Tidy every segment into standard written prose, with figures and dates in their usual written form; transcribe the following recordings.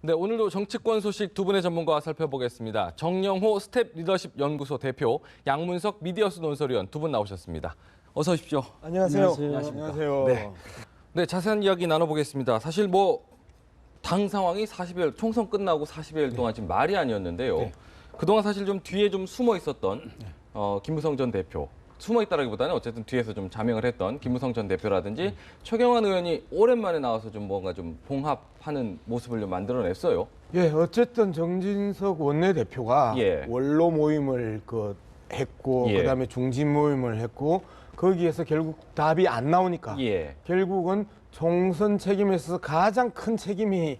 네, 오늘도 정치권 소식 두 분의 전문가와 살펴보겠습니다. 정영호 스텝 리더십 연구소 대표, 양문석 미디어스 논설위원 두 분 나오셨습니다. 어서 오십시오. 안녕하세요. 안녕하세요. 네, 자세한 이야기 나눠보겠습니다. 사실 당 상황이 40여 총선 끝나고 40여일 동안 지금 말이 아니었는데요. 그동안 사실 좀 뒤에 좀 숨어 있었던 김무성 전 대표. 숨어 있다라기보다는 어쨌든 뒤에서 좀 자명을 했던 김무성 전 대표라든지 최경환 의원이 오랜만에 나와서 좀 뭔가 좀 봉합하는 모습을 좀 만들어냈어요. 예, 어쨌든 정진석 원내대표가 예. 원로 모임을 했고 예. 그다음에 중진 모임을 했고 거기에서 결국 답이 안 나오니까 예. 결국은 총선 책임에 있어서 가장 큰 책임이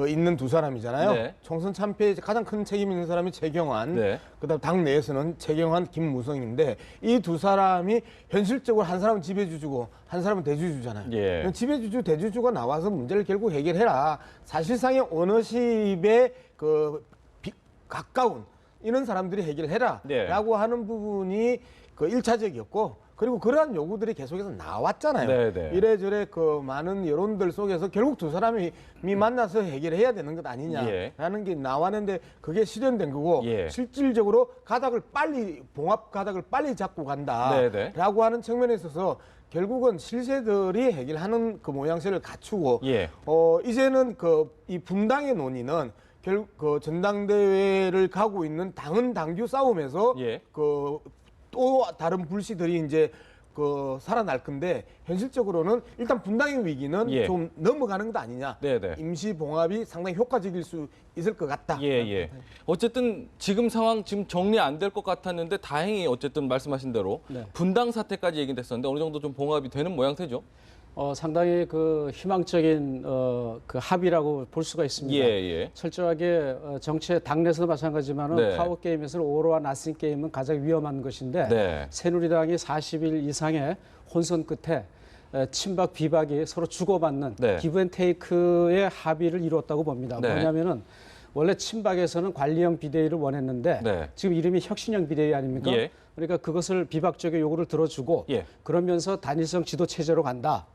있는 두 사람이잖아요. 네. 총선 참패에 가장 큰 책임 있는 사람이 최경환, 네. 그다음 당 내에서는 최경환, 김무성인데 이 두 사람이 현실적으로 한 사람은 지배주주고 한 사람은 대주주잖아요. 예. 지배주주, 대주주가 나와서 문제를 결국 해결해라. 사실상의 오너십에 가까운 이런 사람들이 해결해라. 네. 라고 하는 부분이 일차적이었고 그리고 그러한 요구들이 계속해서 나왔잖아요. 네, 네. 이래저래 많은 여론들 속에서 결국 두 사람이 만나서 해결해야 되는 것 아니냐라는 게 나왔는데 그게 실현된 거고 예. 실질적으로 봉합 가닥을 빨리 잡고 네, 네. 간다라고 하는 측면에 있어서 결국은 실세들이 해결하는 그 모양새를 갖추고 예. 이제는 이 분당의 논의는 결국 전당대회를 가고 있는 당은 당규 싸움에서 예. 또 다른 불씨들이 이제 살아날 건데 현실적으로는 일단 분당의 위기는 예. 좀 넘어가는 것 아니냐. 네네. 임시 봉합이 상당히 효과적일 수 있을 것 같다. 예. 어쨌든 지금 상황 지금 정리 안 될 것 같았는데 다행히 어쨌든 말씀하신 대로 분당 사태까지 얘기됐었는데 어느 정도 좀 봉합이 되는 모양새죠. 상당히 희망적인 합의라고 볼 수가 있습니다. 예. 철저하게 정치의 당내에서도 마찬가지지만 네. 파워 게임에서 오로와 나싱 게임은 가장 위험한 것인데 네. 새누리당이 40일 이상의 혼선 끝에 친박 비박이 서로 주고받는 네. 기브앤테이크의 합의를 이뤘다고 봅니다. 네. 뭐냐면은 원래 친박에서는 관리형 비대위를 원했는데 네. 지금 이름이 혁신형 비대위 아닙니까? 예. 그러니까 그것을 비박 쪽의 요구를 들어주고 예. 그러면서 단일성 지도 체제로 간다.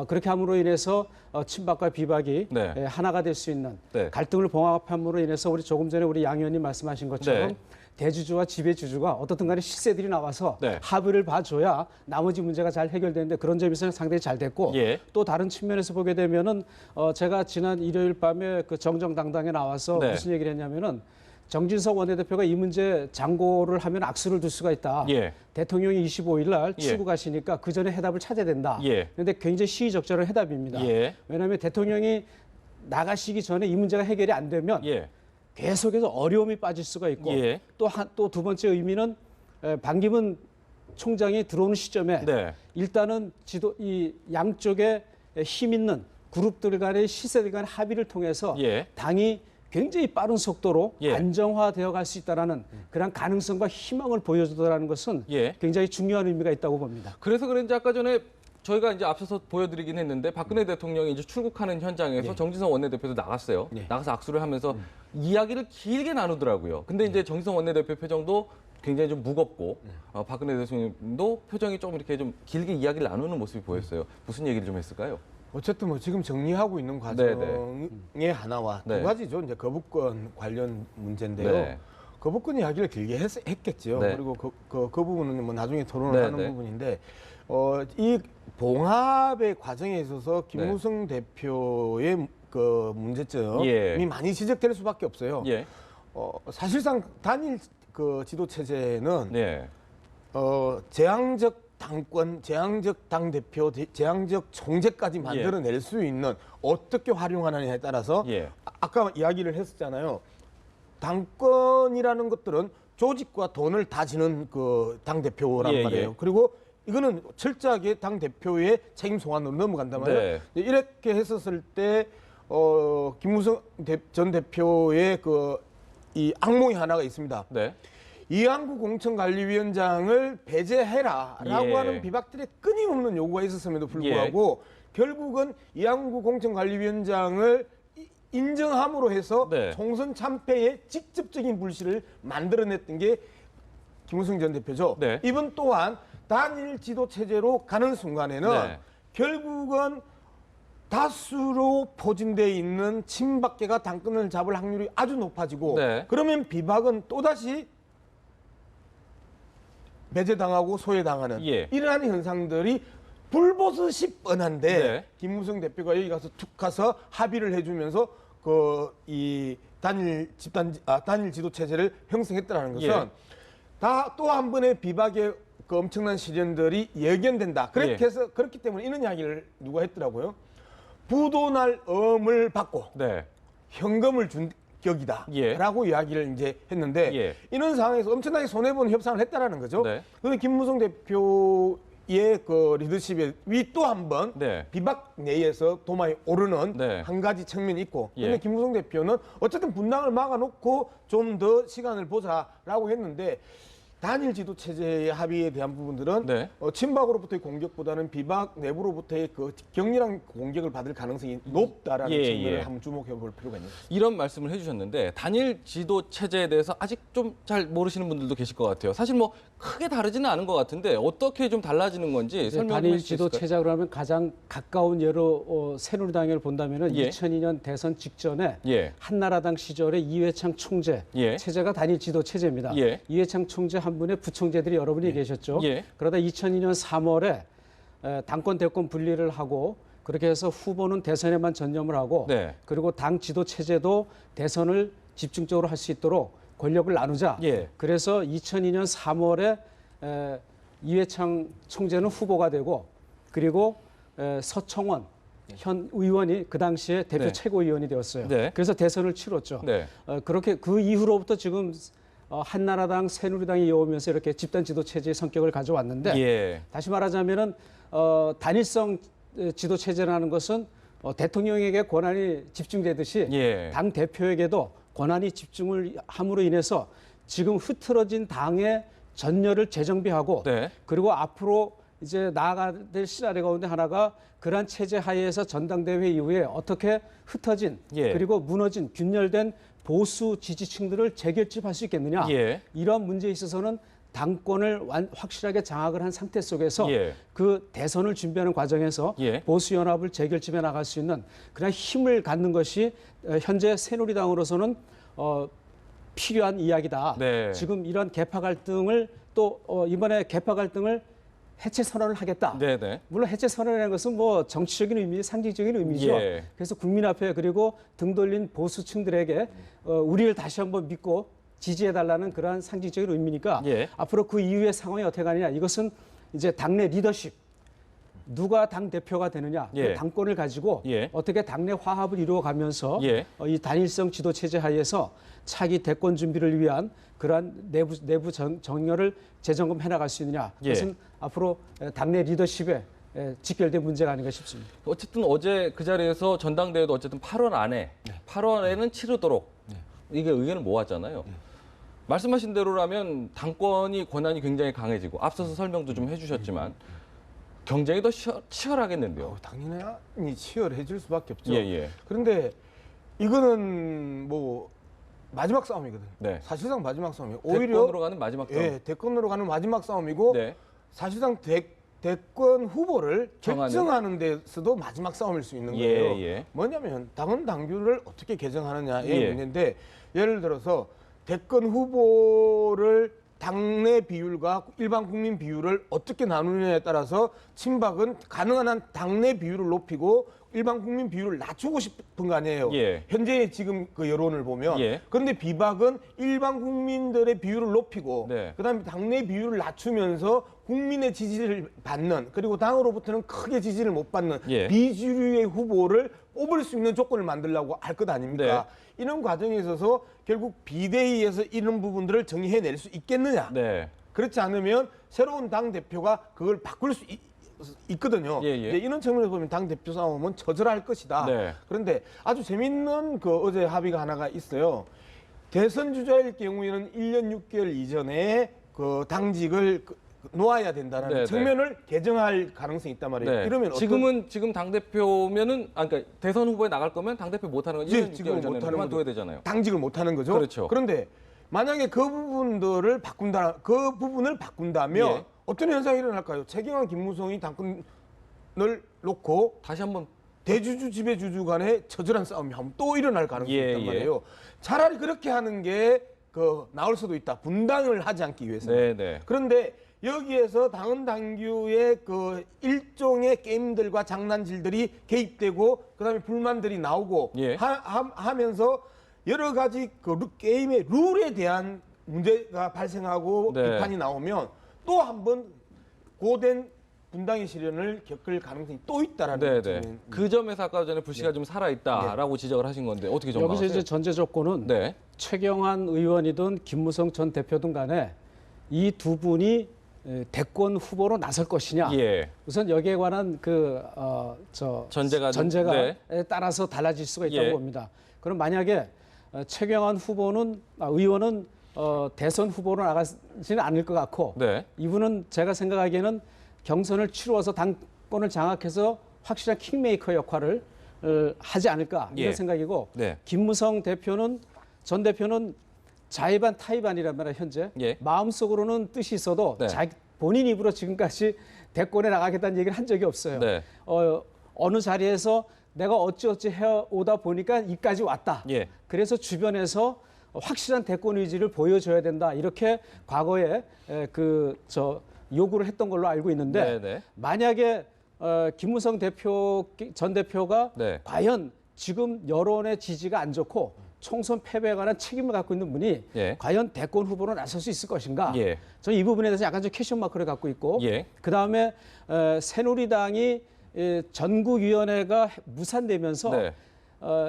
그렇게 함으로 인해서 친박과 비박이 네. 하나가 될 수 있는 네. 갈등을 봉합함으로 인해서 조금 전에 우리 양 의원님 말씀하신 것처럼 네. 대주주와 지배주주가 어떻든 간에 실세들이 나와서 네. 합의를 봐줘야 나머지 문제가 잘 해결되는데 그런 점에서는 상당히 잘 됐고 예. 또 다른 측면에서 보게 되면은 제가 지난 일요일 밤에 정정당당에 나와서 네. 무슨 얘기를 했냐면은 정진석 원내대표가 이 문제 장고를 하면 악수를 둘 수가 있다. 예. 대통령이 25일 날 예. 치고 가시니까 그 전에 해답을 찾아야 된다. 예. 그런데 굉장히 시의적절한 해답입니다. 예. 왜냐하면 대통령이 나가시기 전에 이 문제가 해결이 안 되면 예. 계속해서 어려움이 빠질 수가 있고 예. 또 두 번째 의미는 반기문 총장이 들어오는 시점에 네. 일단은 이 양쪽에 힘 있는 그룹들 간의 시세들 간의 합의를 통해서 예. 당이 굉장히 빠른 속도로 예. 안정화되어 갈 수 있다는 그런 가능성과 희망을 보여주더라는 것은 예. 굉장히 중요한 의미가 있다고 봅니다. 그래서 그런지 아까 전에 저희가 이제 앞서서 보여드리긴 했는데 박근혜 대통령이 이제 출국하는 현장에서 정진석 원내대표도 나갔어요. 나가서 악수를 하면서 이야기를 길게 나누더라고요. 근데 이제 정진석 원내대표 표정도 굉장히 좀 무겁고 박근혜 대통령도 표정이 조금 이렇게 좀 길게 이야기를 나누는 모습이 보였어요. 무슨 얘기를 좀 했을까요? 어쨌든 지금 정리하고 있는 과정의 하나와 네. 두 가지죠. 이제 거부권 관련 문제인데요. 네. 거부권 이야기를 길게 했겠죠. 네. 그리고 그 부분은 나중에 토론을 네, 하는 네. 부분인데 이 봉합의 과정에 있어서 김무성 대표의 문제점이 예. 많이 지적될 수밖에 없어요. 예. 사실상 단일 지도 체제는 네. 제왕적 당권, 제왕적 당대표, 제왕적 총재까지 만들어낼 수 있는 어떻게 활용하느냐에 따라서 예. 아까 이야기를 했었잖아요. 당권이라는 것들은 조직과 돈을 다지는 당대표란 말이에요. 그리고 이거는 철저하게 당대표의 책임 소관으로 넘어간단 말이에요. 네. 이렇게 했었을 때 김무성 전 대표의 이 악몽이 하나가 있습니다. 네. 이한구 공천관리위원장을 배제해라라고 예. 하는 비박들의 끊임없는 요구가 있었음에도 불구하고 결국은 이한구 공천관리위원장을 인정함으로 해서 네. 총선 참패에 직접적인 불씨를 만들어냈던 게 김무성 전 대표죠. 네. 이번 또한 단일 지도 체제로 가는 순간에는 네. 결국은 다수로 포진돼 있는 친박계가 당권을 잡을 확률이 아주 높아지고 네. 그러면 비박은 또다시 배제당하고 소외당하는 예. 이러한 현상들이 불보듯이 뻔한데 네. 김무성 대표가 여기 가서 툭 가서 합의를 해주면서 이 단일 지도 체제를 형성했다는 것은 예. 다 또 한 번의 비박의 그 엄청난 시련들이 예견된다. 그렇게 해서 그렇기 때문에 이런 이야기를 누가 했더라고요. 부도날 엄을 받고 네. 현금을 준 격이다라고 이야기를 이제 했는데 예. 이런 상황에서 엄청나게 손해보는 협상을 했다라는 거죠. 네. 그런데 김무성 대표의 그 리더십에 위 또 한 번 네. 비박 내에서 도마에 오르는 네. 한 가지 측면이 있고 그런데 예. 김무성 대표는 어쨌든 분당을 막아놓고 좀 더 시간을 보자라고 했는데 단일 지도 체제의 합의에 대한 부분들은 네. 친박으로부터의 공격보다는 비박 내부로부터의 그 격렬한 공격을 받을 가능성이 높다라는 예, 측면을 예. 한번 주목해 볼 필요가 있는 거죠. 이런 말씀을 해주셨는데 단일 지도 체제에 대해서 아직 좀 잘 모르시는 분들도 계실 것 같아요. 사실 뭐 크게 다르지는 않은 것 같은데 어떻게 좀 달라지는 건지 설명 좀 단일 해주실 수 지도 있을까요? 체제라 그러면 가장 가까운 예로 새누리당을 본다면은 예. 2002년 대선 직전에 예. 한나라당 시절에 이회창 총재 예. 체제가 단일 지도 체제입니다. 예. 이회창 총재 한 분의 부총재들이 여러 분이 계셨죠. 예. 그러다 2002년 3월에 당권 대권 분리를 하고 그렇게 해서 후보는 대선에만 전념을 하고 네. 그리고 당 지도 체제도 대선을 집중적으로 할 수 있도록 권력을 나누자. 예. 그래서 2002년 3월에 이회창 총재는 후보가 되고 그리고 서청원 현 의원이 그 당시에 대표 네. 최고위원이 되었어요. 네. 그래서 대선을 치렀죠. 네. 그렇게 그 이후로부터 지금 한나라당, 새누리당이 이어오면서 이렇게 집단 지도 체제의 성격을 가져왔는데 예. 다시 말하자면은 단일성 지도 체제라는 것은 대통령에게 권한이 집중되듯이 예. 당 대표에게도 권한이 집중을 함으로 인해서 지금 흐트러진 당의 전열을 재정비하고 네. 그리고 앞으로 이제 나아가야 될 시나리오 가운데 하나가 그러한 체제 하에서 전당대회 이후에 어떻게 흩어진 예. 그리고 무너진 균열된 보수 지지층들을 재결집할 수 있겠느냐. 예. 이런 문제에 있어서는 당권을 확실하게 장악을 한 상태 속에서 예. 그 대선을 준비하는 과정에서 예. 보수연합을 재결집해 나갈 수 있는 그런 힘을 갖는 것이 현재 새누리당으로서는 필요한 이야기다. 네. 지금 이런 개파 갈등을 또 이번에 개파 갈등을 해체 선언을 하겠다. 네네. 물론 해체 선언이라는 것은 뭐 정치적인 의미, 상징적인 의미죠. 예. 그래서 국민 앞에 그리고 등 돌린 보수층들에게 우리를 다시 한번 믿고 지지해달라는 그러한 상징적인 의미니까 예. 앞으로 그 이후의 상황이 어떻게 가느냐. 이것은 이제 당내 리더십. 누가 당 대표가 되느냐, 예. 그 당권을 가지고 예. 어떻게 당내 화합을 이루어가면서 예. 이 단일성 지도 체제 하에서 차기 대권 준비를 위한 그러한 내부 정렬을 재점검해 나갈 수 있느냐. 예. 그것은 앞으로 당내 리더십에 직결된 문제가 아닌가 싶습니다. 어쨌든 어제 그 자리에서 전당대회도 어쨌든 8월 안에 8월에는 치르도록 이게 의견을 모았잖아요. 말씀하신 대로라면 당권이 권한이 굉장히 강해지고 앞서서 설명도 좀 해주셨지만 경쟁이 더 치열하겠는데요. 당연히 치열해질 수밖에 없죠. 예, 예. 그런데 이거는 뭐 마지막 싸움이거든. 네. 사실상 마지막 싸움이에요. 대권으로 가는 마지막 싸움. 예, 대권으로 가는 마지막 싸움이고 네. 사실상 대권 후보를 정하는? 결정하는 데서도 마지막 싸움일 수 있는 예, 거예요. 예. 뭐냐면 당헌 당규를 어떻게 개정하느냐의 예. 문제인데 예를 들어서 대권 후보를 당내 비율과 일반 국민 비율을 어떻게 나누느냐에 따라서 친박은 가능한 한 당내 비율을 높이고 일반 국민 비율을 낮추고 싶은 거 아니에요. 예. 현재 지금 그 여론을 보면. 예. 그런데 비박은 일반 국민들의 비율을 높이고 네. 그다음에 당내 비율을 낮추면서 국민의 지지를 받는 그리고 당으로부터는 크게 지지를 못 받는 예. 비주류의 후보를 뽑을 수 있는 조건을 만들려고 할 것 아닙니까? 네. 이런 과정에 있어서 결국 비대위에서 이런 부분들을 정의해낼 수 있겠느냐? 네. 그렇지 않으면 새로운 당 대표가 그걸 바꿀 수 있거든요. 예, 예. 이제 이런 측면에서 보면 당 대표 싸움은 처절할 것이다. 네. 그런데 아주 재밌는 그 어제 합의가 하나가 있어요. 대선 주자일 경우에는 1년 6개월 이전에 그 당직을 놓아야 된다는 네, 측면을 개정할 가능성이 있단 말이에요. 네. 이러면 지금 당 대표면은 그러니까 대선 후보에 나갈 거면 당 대표 못 하는 거 예, 1년 지금 6개월 전에 못 하는 그만둬야 거죠. 되잖아요. 당직을 못 하는 거죠. 그렇죠. 그런데 만약에 그 부분을 바꾼다면 예. 어떤 현상이 일어날까요? 최경환, 김무성이 당권을 놓고 다시 한번 대주주 지배주주 간의 처절한 싸움이 한번 또 일어날 가능성이 예, 있단 예. 말이에요. 차라리 그렇게 하는 게 나을 수도 있다. 분당을 하지 않기 위해서. 네, 네. 그런데 여기에서 당헌 당규의 일종의 게임들과 장난질들이 개입되고 그다음에 불만들이 나오고 예. 하면서 여러 가지 게임의 룰에 대한 문제가 발생하고 네. 비판이 나오면 또 한 번 고된 분당의 시련을 겪을 가능성이 또 있다라는 네, 점은 네. 그 점에서 아까 전에 불씨가 좀 살아있다라고 지적을 하신 건데 어떻게 여기서 전망하세요? 이제 전제 조건은 네. 최경환 의원이든 김무성 전 대표든 간에 이 두 분이 대권 후보로 나설 것이냐. 예. 우선 여기에 관한 전제가 전제가 네. 따라서 달라질 수가 있다고 예. 봅니다. 그럼 만약에 최경환 의원은 대선 후보로 나가지는 않을 것 같고 네. 이분은 제가 생각하기에는 경선을 치루어서 당권을 장악해서 확실한 킹메이커 역할을 하지 않을까 이런 예. 생각이고 네. 김무성 전 대표는 자의반 타의반이란 말이에요. 현재 예. 마음속으로는 뜻이 있어도 네. 본인 입으로 지금까지 대권에 나가겠다는 얘기를 한 적이 없어요. 네. 어느 자리에서 내가 어찌어찌 해오다 보니까 이까지 왔다. 예. 그래서 주변에서 확실한 대권 의지를 보여줘야 된다. 이렇게 과거에 요구를 했던 걸로 알고 있는데 네, 네. 만약에 김무성 전 대표가 네. 과연 지금 여론의 지지가 안 좋고 총선 패배에 관한 책임을 갖고 있는 분이 예. 과연 대권 후보로 나설 수 있을 것인가? 예. 저는 이 부분에 대해서 약간 좀 퀘션 마크를 갖고 있고 예. 그다음에 새누리당이 전국위원회가 무산되면서 네.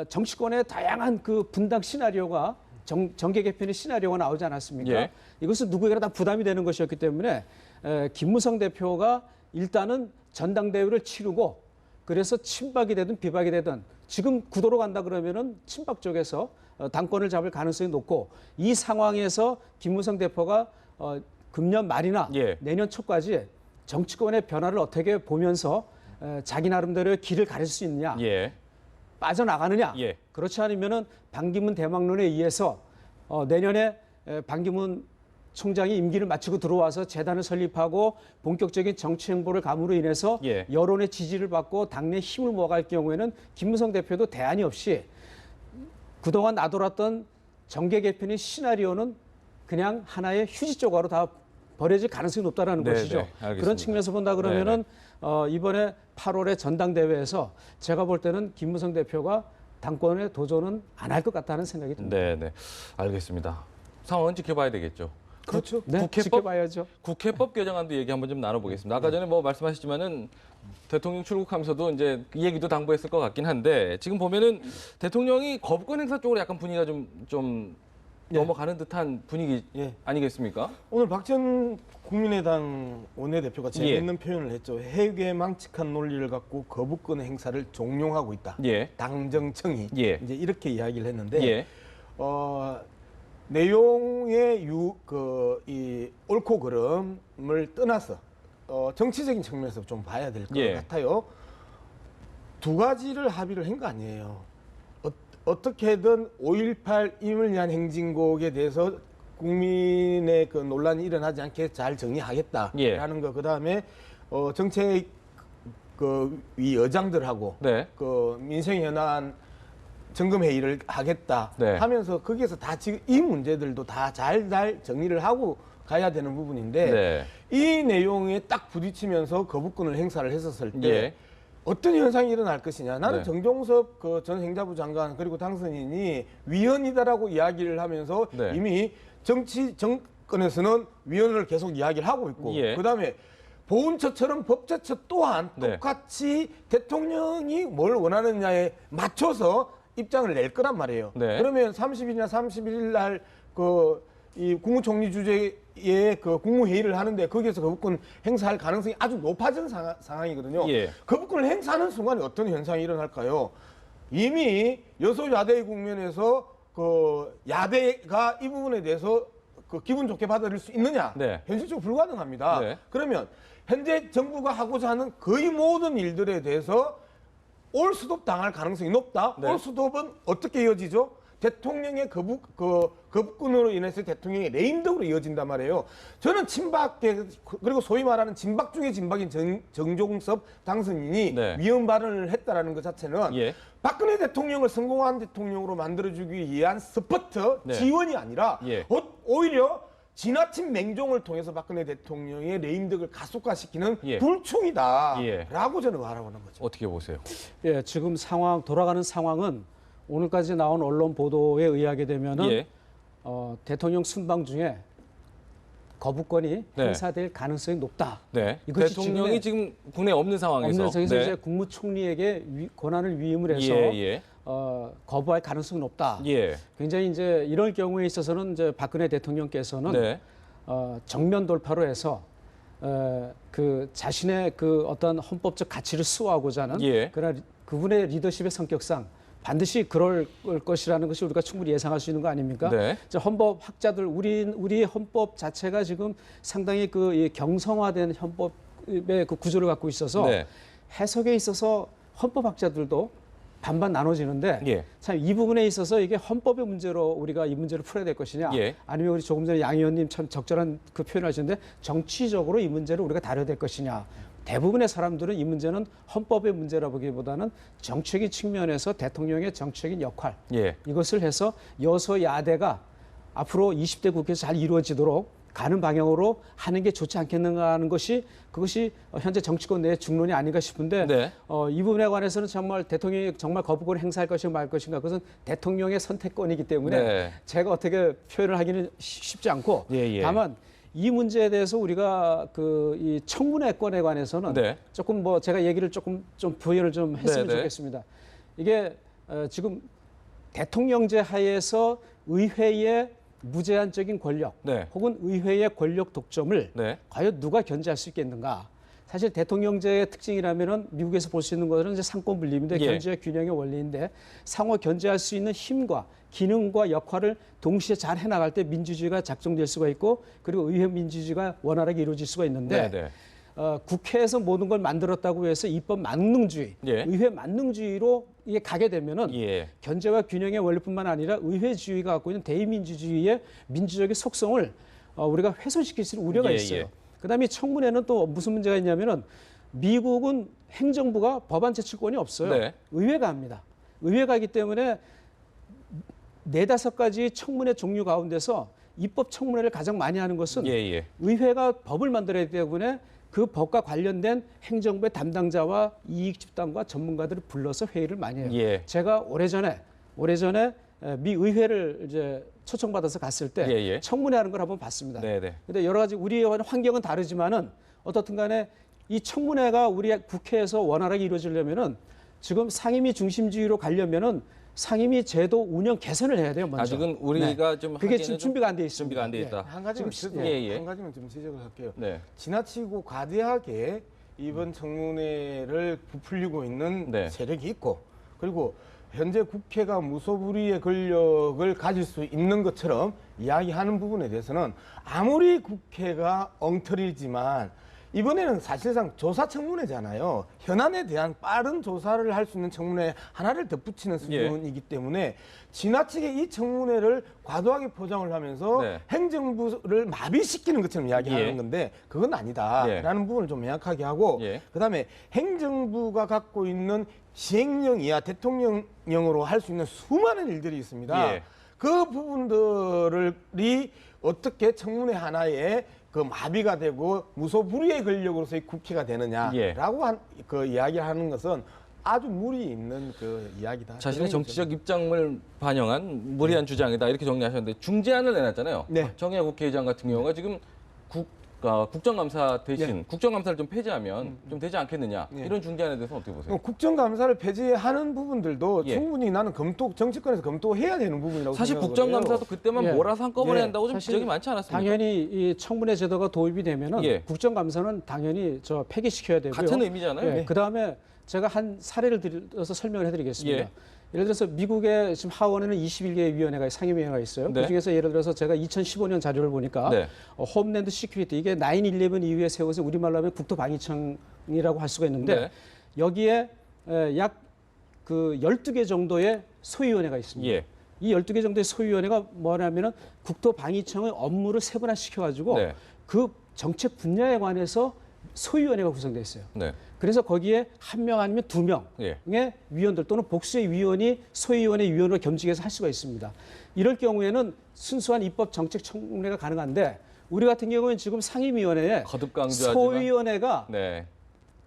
정치권의 다양한 분당 시나리오가 정계 개편의 시나리오가 나오지 않았습니까? 예. 이것은 누구에게나 다 부담이 되는 것이었기 때문에 김무성 대표가 일단은 전당대회를 치르고 그래서 친박이 되든 비박이 되든 지금 구도로 간다 그러면은 친박 쪽에서 당권을 잡을 가능성이 높고 이 상황에서 김무성 대표가 금년 말이나 예. 내년 초까지 정치권의 변화를 어떻게 보면서 자기 나름대로의 길을 가릴 수 있느냐 예. 빠져나가느냐 예. 그렇지 않으면은 반기문 대망론에 의해서 내년에 반기문 총장이 임기를 마치고 들어와서 재단을 설립하고 본격적인 정치 행보를 감으로 인해서 예. 여론의 지지를 받고 당내 힘을 모아갈 경우에는 김무성 대표도 대안이 없이 그동안 나돌았던 정계 개편의 시나리오는 그냥 하나의 휴지 조각으로 다 버려질 가능성이 높다라는 네, 것이죠. 네, 알겠습니다. 그런 측면에서 본다 그러면은 이번에 8월에 전당대회에서 제가 볼 때는 김무성 대표가 당권에 도전은 안 할 것 같다는 생각이 듭니다. 네, 네. 알겠습니다. 상황은 지켜봐야 되겠죠. 그렇죠. 네, 국회법? 지켜봐야죠. 국회법 개정안도 얘기 한번 좀 나눠보겠습니다. 아까 전에 말씀하셨지만은 대통령 출국하면서도 이제 이 얘기도 당부했을 것 같긴 한데 지금 보면은 대통령이 거부권 행사 쪽으로 약간 분위기가 좀 넘어가는 듯한 분위기 예. 아니겠습니까? 오늘 박지원 국민의당 원내대표가 재미있는 표현을 했죠. 해괴망측한 논리를 갖고 거부권 행사를 종용하고 있다. 예. 당정청이 예. 이제 이렇게 이야기를 했는데 예. 내용의 이 옳고 그름을 떠나서 정치적인 측면에서 좀 봐야 될 것 예. 같아요. 두 가지를 합의를 한 거 아니에요. 어떻게든 5.18 임을 위한 행진곡에 대해서 국민의 논란이 일어나지 않게 잘 정리하겠다라는 예. 거. 그다음에 정책 위 여장들하고 네. 민생현안 점검회의를 하겠다 네. 하면서 거기에서 다 지금 이 문제들도 다 잘 정리를 하고 가야 되는 부분인데 네. 이 내용에 딱 부딪히면서 거부권을 행사를 했었을 때 예. 어떤 현상이 일어날 것이냐. 나는 네. 정종섭 전 행자부 장관 그리고 당선인이 위헌이다라고 이야기를 하면서 네. 이미 정권에서는 위헌을 계속 이야기를 하고 있고 예. 그다음에 보훈처처럼 법제처 또한 네. 똑같이 대통령이 뭘 원하느냐에 맞춰서 입장을 낼 거란 말이에요. 네. 그러면 30일이나 31일 날 이 국무총리 주재의 국무회의를 하는데 거기에서 거부권 행사할 가능성이 아주 높아진 상황이거든요. 예. 거부권을 행사하는 순간에 어떤 현상이 일어날까요? 이미 여소야대의 국면에서 야대가 이 부분에 대해서 기분 좋게 받아들일 수 있느냐? 네. 현실적으로 불가능합니다. 네. 그러면 현재 정부가 하고자 하는 거의 모든 일들에 대해서 올스톱 당할 가능성이 높다. 네. 올스톱은 어떻게 이어지죠? 대통령의 거부권으로 인해서 대통령의 레임덕으로 이어진단 말이에요. 저는 친박계 그리고 소위 말하는 진박 중에 진박인 정종섭 당선인이 네. 위헌 발언을 했다라는 것 자체는 예. 박근혜 대통령을 성공한 대통령으로 만들어주기 위한 서포트 네. 지원이 아니라 예. 오히려 지나친 맹종을 통해서 박근혜 대통령의 레임덕을 가속화시키는 예. 불충이다라고 예. 저는 말하는 거죠. 어떻게 보세요? 예, 지금 돌아가는 상황은 오늘까지 나온 언론 보도에 의하게 되면은 예. 대통령 순방 중에 거부권이 네. 행사될 가능성이 높다. 네. 이것이 대통령이 지금 군에 없는 상황에서 없는 상황에서 네. 이제 국무총리에게 권한을 위임을 해서 예. 거부할 가능성이 높다. 예. 굉장히 이제 이럴 경우에 있어서는 이제 박근혜 대통령께서는 네. 정면 돌파로 해서 그 자신의 그 어떤 헌법적 가치를 수호하고자 하는 예. 그러나 그분의 리더십의 성격상 반드시 그럴 것이라는 것이 우리가 충분히 예상할 수 있는 거 아닙니까? 네. 헌법 학자들 우리 헌법 자체가 지금 상당히 이 경성화된 헌법의 그 구조를 갖고 있어서 네. 해석에 있어서 헌법 학자들도 반반 나눠지는데 예. 참 이 부분에 있어서 이게 헌법의 문제로 우리가 이 문제를 풀어야 될 것이냐 예. 아니면 우리 조금 전에 양 의원님 참 적절한 그 표현을 하셨는데 정치적으로 이 문제를 우리가 다뤄야 될 것이냐. 대부분의 사람들은 이 문제는 헌법의 문제라 보기보다는 정치적인 측면에서 대통령의 정치적인 역할 예. 이것을 해서 여소야대가 앞으로 20대 국회에서 잘 이루어지도록 가는 방향으로 하는 게 좋지 않겠는가 하는 것이 그것이 현재 정치권 내의 중론이 아닌가 싶은데 네. 이 부분에 관해서는 정말 대통령이 정말 거부권을 행사할 것인가 말 것인가 그것은 대통령의 선택권이기 때문에 네. 제가 어떻게 표현을 하기는 쉽지 않고 예. 다만 이 문제에 대해서 우리가 이 청문회권에 관해서는 네. 조금 제가 얘기를 조금 좀 부연을 좀 했으면 네. 좋겠습니다. 이게 지금 대통령제 하에서 의회의 무제한적인 권력 네. 혹은 의회의 권력 독점을 네. 과연 누가 견제할 수 있겠는가? 사실 대통령제의 특징이라면은 미국에서 볼 수 있는 것은 이제 상권 분립인데 예. 견제와 균형의 원리인데 상호 견제할 수 있는 힘과 기능과 역할을 동시에 잘 해나갈 때 민주주의가 작동될 수가 있고 그리고 의회 민주주의가 원활하게 이루어질 수가 있는데 네. 국회에서 모든 걸 만들었다고 해서 입법 만능주의, 예. 의회 만능주의로 이게 가게 되면은 예. 견제와 균형의 원리뿐만 아니라 의회주의가 갖고 있는 대의민주주의의 민주적인 속성을 우리가 훼손시킬 수 있는 우려가 예, 있어요. 예. 그다음에 청문회는 또 무슨 문제가 있냐면은 미국은 행정부가 법안 제출권이 없어요. 네. 의회가 합니다. 의회가 하기 때문에 4-5가지 청문회 종류 가운데서 입법 청문회를 가장 많이 하는 것은 예. 의회가 법을 만들어야 되기 때문에 그 법과 관련된 행정부의 담당자와 이익 집단과 전문가들을 불러서 회의를 많이 해요. 예. 제가 오래전에 미 의회를 이제 초청받아서 갔을 때 예. 청문회하는 걸 한번 봤습니다. 네. 근데 여러 가지 우리의 환경은 다르지만은 어떻든 간에 이 청문회가 우리 국회에서 원활하게 이루어지려면은 지금 상임위 중심주의로 가려면은 상임위 제도 운영 개선을 해야 돼요. 먼저. 아직은 우리가 좀 그게 하기에는 지금 준비가 안 돼 있습니다. 준비가 안 돼 예. 있다. 한 가지만 예. 좀 지적을 할게요. 네. 지나치고 과대하게 이번 청문회를 부풀리고 있는 네. 세력이 있고 그리고 현재 국회가 무소불위의 권력을 가질 수 있는 것처럼 이야기하는 부분에 대해서는 아무리 국회가 엉터리지만 이번에는 사실상 조사 청문회잖아요. 현안에 대한 빠른 조사를 할 수 있는 청문회 하나를 덧붙이는 수준이기 때문에 지나치게 이 청문회를 과도하게 포장을 하면서 네. 행정부를 마비시키는 것처럼 이야기하는 예. 건데 그건 아니다라는 부분을 좀 명확하게 하고 예. 그다음에 행정부가 갖고 있는 시행령이야 대통령령으로 할 수 있는 수많은 일들이 있습니다. 예. 그 부분들이 어떻게 청문회 하나에 그 마비가 되고 무소불위의 권력으로서의 국회가 되느냐라고 그 이야기를 하는 것은 아주 무리 있는 그 이야기다. 자신의 정치적 입장을 반영한 무리한 주장이다 이렇게 정리하셨는데 중재안을 내놨잖아요. 네. 정의화 국회의장 같은 경우가 지금 국정감사 대신 국정감사를 좀 폐지하면 좀 되지 않겠느냐 이런 중재안에 대해서 어떻게 보세요? 국정감사를 폐지하는 부분들도 예. 충분히 나는 정치권에서 검토해야 되는 부분이라고 사실 생각을 국정감사도 해요. 그때만 예. 몰아서 한꺼번에 예. 한다고 좀 사실 지적이 많지 않았습니까? 당연히 이 청문회 제도가 도입이 되면은 예. 국정감사는 당연히 폐기시켜야 되고요. 같은 의미잖아요. 예. 네. 그다음에 제가 한 사례를 들어서 설명을 해드리겠습니다. 예. 예를 들어서 미국의 지금 하원에는 21개의 위원회가 상임위원회가 있어요. 네. 그중에서 예를 들어서 제가 2015년 자료를 보니까 네. 홈랜드 시큐리티 이게 9/11 이후에 세워서 우리말로 하면 국토방위청이라고 할 수가 있는데 네. 여기에 약 그 12개 정도의 소위원회가 있습니다. 예. 이 12개 정도의 소위원회가 뭐냐면은 국토방위청의 업무를 세분화시켜 가지고 네. 그 정책 분야에 관해서 소위원회가 구성되어 있어요. 네. 그래서 거기에 한 명 아니면 두 명의 예. 위원들 또는 복수의 위원이 소위원회 위원으로 겸직해서 할 수가 있습니다. 이럴 경우에는 순수한 입법 정책 청문회가 가능한데 우리 같은 경우는 지금 상임위원회에 거듭 강조하지만 소위원회가 네.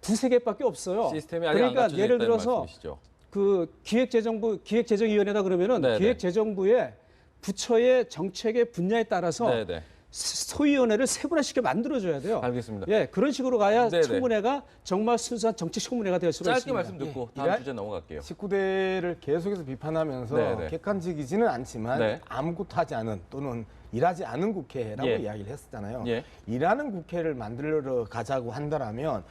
두세 개밖에 없어요. 시스템이 아직 안 그러니까 갖춰져 예를 있다는 들어서 말씀이시죠. 그 기획재정위원회다 그러면은 네네. 기획재정부의 부처의 정책의 분야에 따라서 네네. 소위원회를 세분화시켜 만들어줘야 돼요. 알겠습니다. 예, 그런 식으로 가야 네네. 청문회가 정말 순수한 정책 청문회가 될 수가 짧게 있습니다. 말씀 듣고 다음 이라- 주제 넘어갈게요. 19대를 계속해서 비판하면서 네네. 객관적이지는 않지만 네. 아무것도 하지 않은 또는 일하지 않은 국회라고 예. 이야기를 했었잖아요. 예. 일하는 국회를 만들어 가자고 한다라면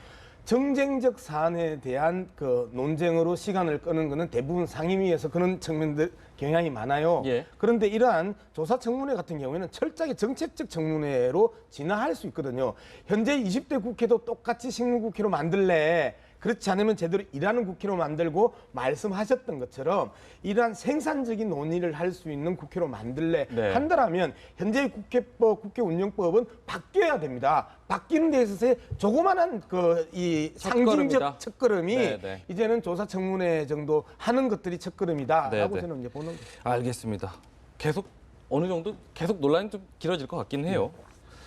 정쟁적 사안에 대한 그 논쟁으로 시간을 끄는 것은 대부분 상임위에서 그런 측면들 경향이 많아요. 예. 그런데 이러한 조사 청문회 같은 경우에는 철저하게 정책적 청문회로 진화할 수 있거든요. 현재 20대 국회도 똑같이 식물국회로 만들래. 그렇지 않으면 제대로 일하는 국회로 만들고 말씀하셨던 것처럼 이러한 생산적인 논의를 할 수 있는 국회로 만들래 네. 한다라면 현재 국회법, 국회 운영법은 바뀌어야 됩니다. 바뀌는 데 있어서의 조그만한 그 이 첫걸음이다. 상징적 첫걸음이 네, 네. 이제는 조사청문회 정도 하는 것들이 첫걸음이다라고 네, 네. 저는 이제 보는 거죠. 알겠습니다. 계속 어느 정도 계속 논란이 좀 길어질 것 같긴 해요.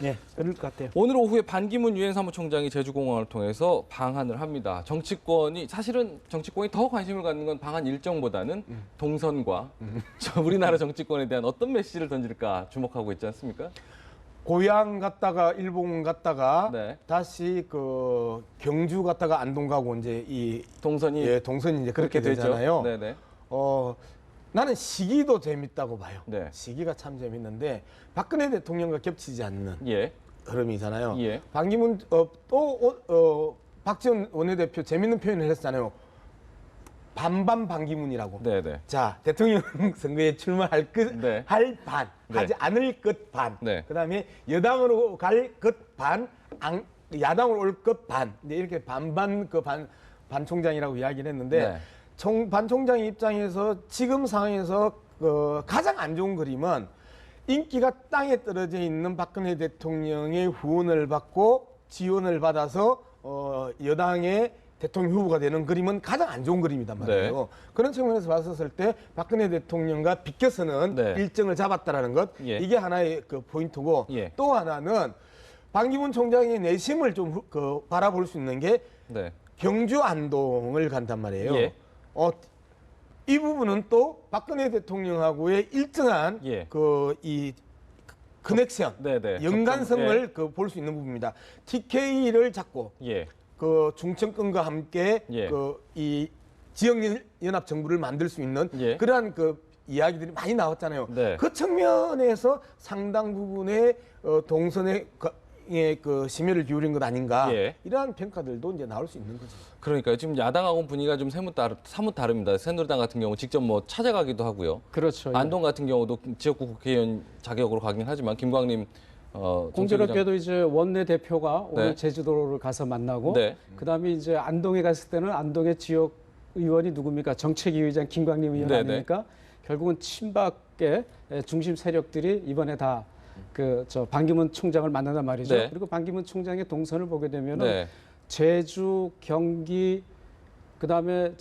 예, 그럴 것 같아요. 오늘 오후에 반기문 유엔 사무총장이 제주공항을 통해서 방한을 합니다. 사실은 정치권이 더 관심을 갖는 건 방한 일정보다는 동선과 저 우리나라 정치권에 대한 어떤 메시지를 던질까 주목하고 있지 않습니까? 고향 갔다가 일본 갔다가 네. 다시 그 경주 갔다가 안동 가고 이제 이 동선이 예, 동선이 이제 그렇게 되죠. 되잖아요. 네네. 나는 시기도 재밌다고 봐요. 네. 시기가 참 재밌는데 박근혜 대통령과 겹치지 않는 예. 흐름이잖아요. 예. 반기문 박지원 원내대표 재밌는 표현을 했잖아요. 반반 반기문이라고. 네네. 자, 대통령 선거에 출마할 네. 할 반, 네. 하지 않을 것 반. 네. 그다음에 여당으로 갈 것 반, 야당으로 올 것 반. 이제 이렇게 반반 반 총장이라고 이야기를 했는데 네. 반 총장 입장에서 지금 상황에서 가장 안 좋은 그림은 인기가 땅에 떨어져 있는 박근혜 대통령의 후원을 받고 지원을 받아서 여당의 대통령 후보가 되는 그림은 가장 안 좋은 그림이단 말이에요. 네. 그런 측면에서 봤었을 때 박근혜 대통령과 비껴서는 네. 일정을 잡았다라는 것 예. 이게 하나의 그 포인트고 예. 또 하나는 반기문 총장의 내심을 좀 바라볼 수 있는 게 네. 경주 안동을 간단 말이에요. 예. 이 부분은 또 박근혜 대통령하고의 일정한 예. 이 커넥션, 네네. 연관성을 볼 수 있는 부분입니다. TK를 잡고 예. 그 중천권과 함께 예. 이 지역 연합 정부를 만들 수 있는 예. 그러한 그 이야기들이 많이 나왔잖아요. 네. 그 측면에서 상당 부분의 동선의 그 심혈을 기울인 것 아닌가 예. 이러한 평가들도 이제 나올 수 있는 거죠. 그러니까요. 지금 야당하고는 분위기가 좀 사뭇 다릅니다. 새누리당 같은 경우 직접 뭐 찾아가기도 하고요. 그렇죠. 안동 같은 경우도 지역구 국회의원 자격으로 가긴 하지만 김광림 공교롭게도 이제 원내 대표가 오늘 네. 제주도를 가서 만나고 네. 그다음에 이제 안동에 갔을 때는 안동의 지역 의원이 누굽니까? 정책위 의장 김광림 의원 네네. 아닙니까? 결국은 친박계 중심 세력들이 이번에 다 반기문 총장을 만난단 말이죠. 네. 그리고 반기문 총장의 동선을 보게 되면은 네. 제주, 경기, 그다음에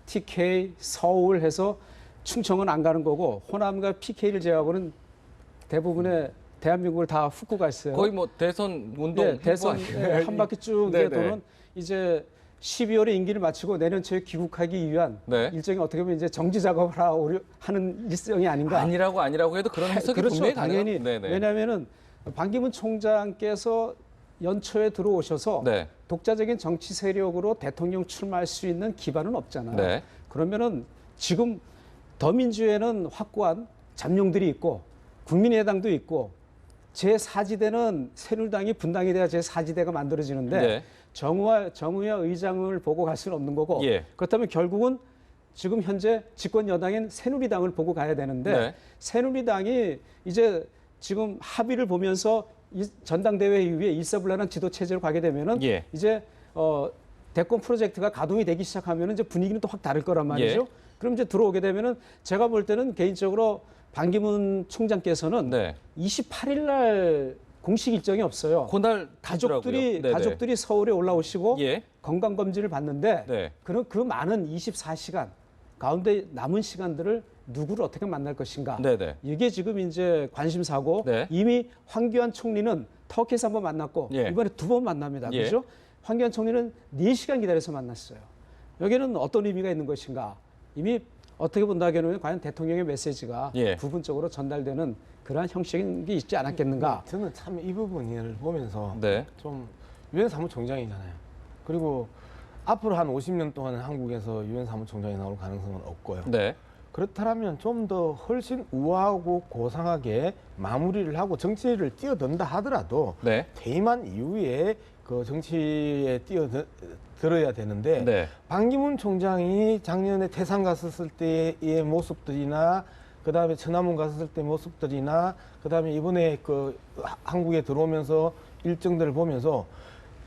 TK, 서울 해서 충청은 안 가는 거고 호남과 PK를 제외하고는 대부분의 대한민국을 다 훑고 갔어요. 거의 뭐 대선 운동 네, 대선 행보 한 바퀴 쭉 네네. 도는 이제 12월에 임기를 마치고 내년 초에 귀국하기 위한 네. 일정이 어떻게 보면 이제 정지 작업을 하는 일정이 아닌가. 아니라고 해도 그런 해석이 그렇죠, 분명히 당연히. 네네. 왜냐하면은 반기문 총장께서 연초에 들어오셔서 네. 독자적인 정치 세력으로 대통령 출마할 수 있는 기반은 없잖아요. 네. 그러면은 지금 더민주에는 확고한 잠룡들이 있고 국민의당도 있고 제4지대는 새누리당이 분당이 돼야 제4지대가 만들어지는데 네. 정의와 의장을 보고 갈 수는 없는 거고 예. 그렇다면 결국은 지금 현재 집권 여당인 새누리당을 보고 가야 되는데 네. 새누리당이 이제 지금 합의를 보면서 이 전당대회 이후에 일사불란한 지도 체제로 가게 되면은 예. 이제 대권 프로젝트가 가동이 되기 시작하면은 이제 분위기는 또 확 다를 거란 말이죠. 예. 그럼 이제 들어오게 되면은 제가 볼 때는 개인적으로 반기문 총장께서는 네. 28일 날 공식 일정이 없어요. 그날 가족들이 네네. 가족들이 서울에 올라오시고 예. 건강 검진을 받는데 네. 그런 그 많은 24시간 가운데 남은 시간들을 누구를 어떻게 만날 것인가. 네네. 이게 지금 이제 관심사고 네. 이미 황교안 총리는 터키에서 한 번 만났고 예. 이번에 2번 만납니다. 예. 그렇죠? 황교안 총리는 4시간 기다려서 만났어요. 여기는 어떤 의미가 있는 것인가. 이미 어떻게 본다면 과연 대통령의 메시지가 예. 부분적으로 전달되는 그러한 형식이 있지 않았겠는가. 저는 참 이 부분을 보면서 네. 좀 유엔 사무총장이잖아요. 그리고 앞으로 한 50년 동안 한국에서 유엔 사무총장이 나올 가능성은 없고요. 네. 그렇다면 좀 더 훨씬 우아하고 고상하게 마무리를 하고 정치를 뛰어든다 하더라도 네. 퇴임한 이후에 그 정치에 뛰어들어야 되는데 네. 반기문 총장이 작년에 태산 갔었을 때의 모습들이나 그다음에 천안문 갔었을 때 모습들이나 그다음에 이번에 그 한국에 들어오면서 일정들을 보면서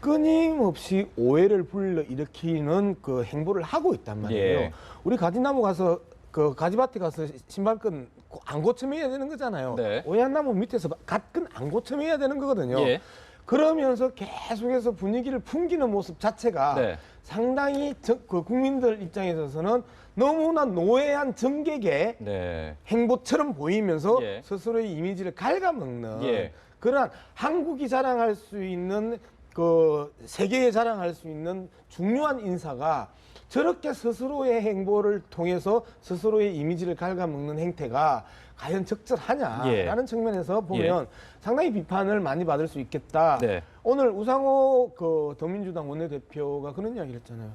끊임없이 오해를 불러일으키는 그 행보를 하고 있단 말이에요. 예. 우리 가지나무 가서 그 가지밭에 가서 신발끈 안 고쳐매야 되는 거잖아요. 네. 오해한 나무 밑에서 갓끈 안 고쳐매야 되는 거거든요. 예. 그러면서 계속해서 분위기를 풍기는 모습 자체가 네. 상당히 그 국민들 입장에 있어서는 너무나 노예한 정객의 네. 행보처럼 보이면서 예. 스스로의 이미지를 갉아먹는 예. 그러한 한국이 자랑할 수 있는 그 세계에 자랑할 수 있는 중요한 인사가 저렇게 스스로의 행보를 통해서 스스로의 이미지를 갉아먹는 행태가 과연 적절하냐라는 예. 측면에서 보면 상당히 비판을 많이 받을 수 있겠다. 네. 오늘 우상호 그 더민주당 원내대표가 그런 이야기를 했잖아요.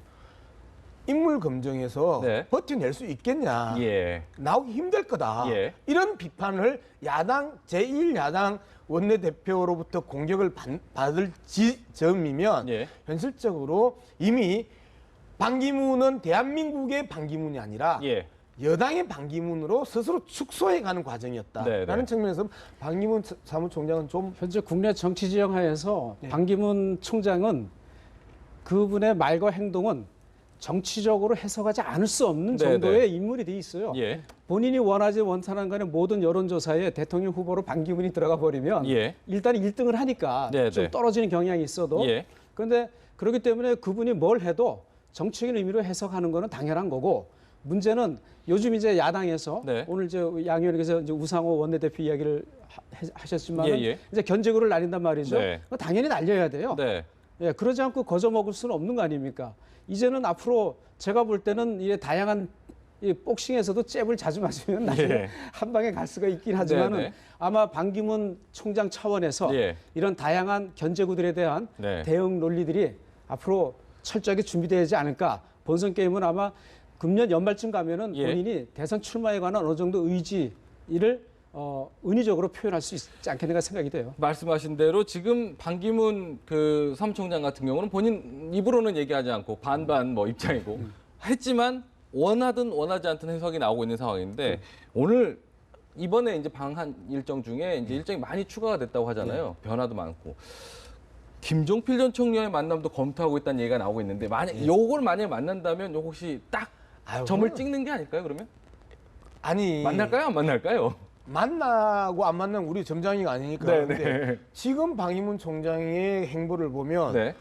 인물 검증에서 네. 버텨낼 수 있겠냐. 예. 나오기 힘들 거다. 예. 이런 비판을 야당 제1야당 원내대표로부터 공격을 받을 지점이면 예. 현실적으로 이미 반기문은 대한민국의 반기문이 아니라 예. 여당의 반기문으로 스스로 축소해가는 과정이었다라는 네, 네. 측면에서 반기문 사무총장은 좀 현재 국내 정치 지형 하에서 네. 반기문 총장은 그분의 말과 행동은 정치적으로 해석하지 않을 수 없는 네, 정도의 네. 인물이 돼 있어요. 예. 본인이 원하지 원하는 간에 모든 여론조사에 대통령 후보로 반기문이 들어가 버리면 예. 일단 1등을 하니까 네, 좀 네. 떨어지는 경향이 있어도 예. 그런데 그렇기 때문에 그분이 뭘 해도 정치적인 의미로 해석하는 거는 당연한 거고 문제는 요즘 이제 야당에서 네. 오늘 이제 양 의원께서 이제 우상호 원내대표 이야기를 하셨지만 예, 예. 이제 견제구를 날린단 말이죠. 네. 그거 당연히 날려야 돼요. 네. 예, 그러지 않고 거저 먹을 수는 없는 거 아닙니까? 이제는 앞으로 제가 볼 때는 이 다양한 이 복싱에서도 잽을 자주 맞으면 나중에 예. 한 방에 갈 수가 있긴 하지만은 네, 네. 아마 반기문 총장 차원에서 예. 이런 다양한 견제구들에 대한 네. 대응 논리들이 앞으로 철저하게 준비되지 않을까. 본선 게임은 아마 금년 연말쯤 가면은 예. 본인이 대선 출마에 관한 어느 정도 의지를 은유적으로 표현할 수 있지 않겠는가 생각이 돼요. 말씀하신 대로 지금 반기문 그 사무총장 같은 경우는 본인 입으로는 얘기하지 않고 반반 뭐 입장이고 했지만 원하든 원하지 않든 해석이 나오고 있는 상황인데 오늘 이번에 이제 방한 일정 중에 이제 일정이 많이 추가가 됐다고 하잖아요. 변화도 많고. 김종필 전 총리와의 만남도 검토하고 있다는 얘기가 나오고 있는데 만약 요걸 만약에 만난다면 요 혹시 딱 아유, 점을 그건- 찍는 게 아닐까요? 그러면 아니 만날까요? 안 만날까요? 만나고 안 만나면 우리 점장이가 아니니까. 네, 근데 네. 지금 방희문 총장의 행보를 보면 네.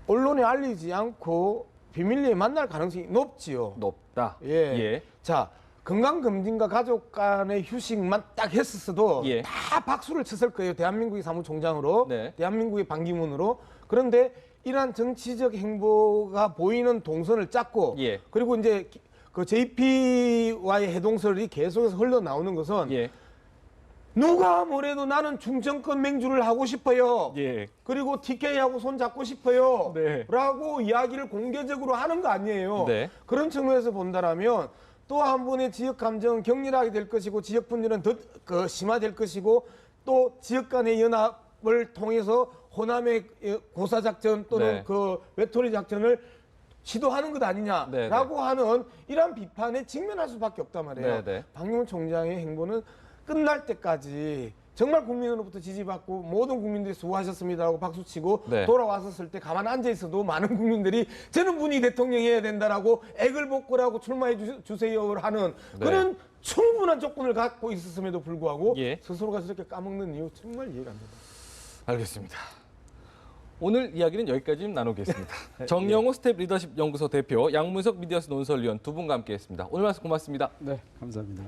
언론에 알리지 않고 비밀리에 만날 가능성이 높지요. 높다. 예. 예. 자, 건강검진과 가족 간의 휴식만 딱 했었어도 예. 다 박수를 쳤을 거예요. 대한민국의 사무총장으로, 네. 대한민국의 반기문으로. 그런데 이러한 정치적 행보가 보이는 동선을 짰고, 예. 그리고 이제 그 JP와의 해동설이 계속해서 흘러나오는 것은 예. 누가 뭐래도 나는 중정권 맹주를 하고 싶어요. 예. 그리고 TK하고 손 잡고 싶어요. 네. 라고 이야기를 공개적으로 하는 거 아니에요. 네. 그런 측면에서 본다라면 또 한 번의 지역 감정은 격렬하게 될 것이고 지역 분열은 더 심화될 것이고 또 지역 간의 연합을 통해서 호남의 고사 작전 또는 네. 그 외톨이 작전을 시도하는 것 네, 아니냐라고 하는 이런 비판에 직면할 수밖에 없단 말이에요. 네, 네. 박용훈 총장의 행보는 끝날 때까지 정말 국민으로부터 지지받고 모든 국민들이 수고하셨습니다라고 박수치고 네. 돌아왔었을 때 가만 앉아 있어도 많은 국민들이 저는 분이 대통령이어야 된다라고 액을 복구하고 출마해 주세요를 하는 네. 그런 충분한 조건을 갖고 있었음에도 불구하고 예. 스스로가 저렇게 까먹는 이유 정말 이해가 안 됩니다. 알겠습니다. 오늘 이야기는 여기까지 좀 나누겠습니다. 정영호 스텝 리더십 연구소 대표, 양문석 미디어스 논설위원 두 분과 함께했습니다. 오늘 말씀 고맙습니다. 네, 감사합니다.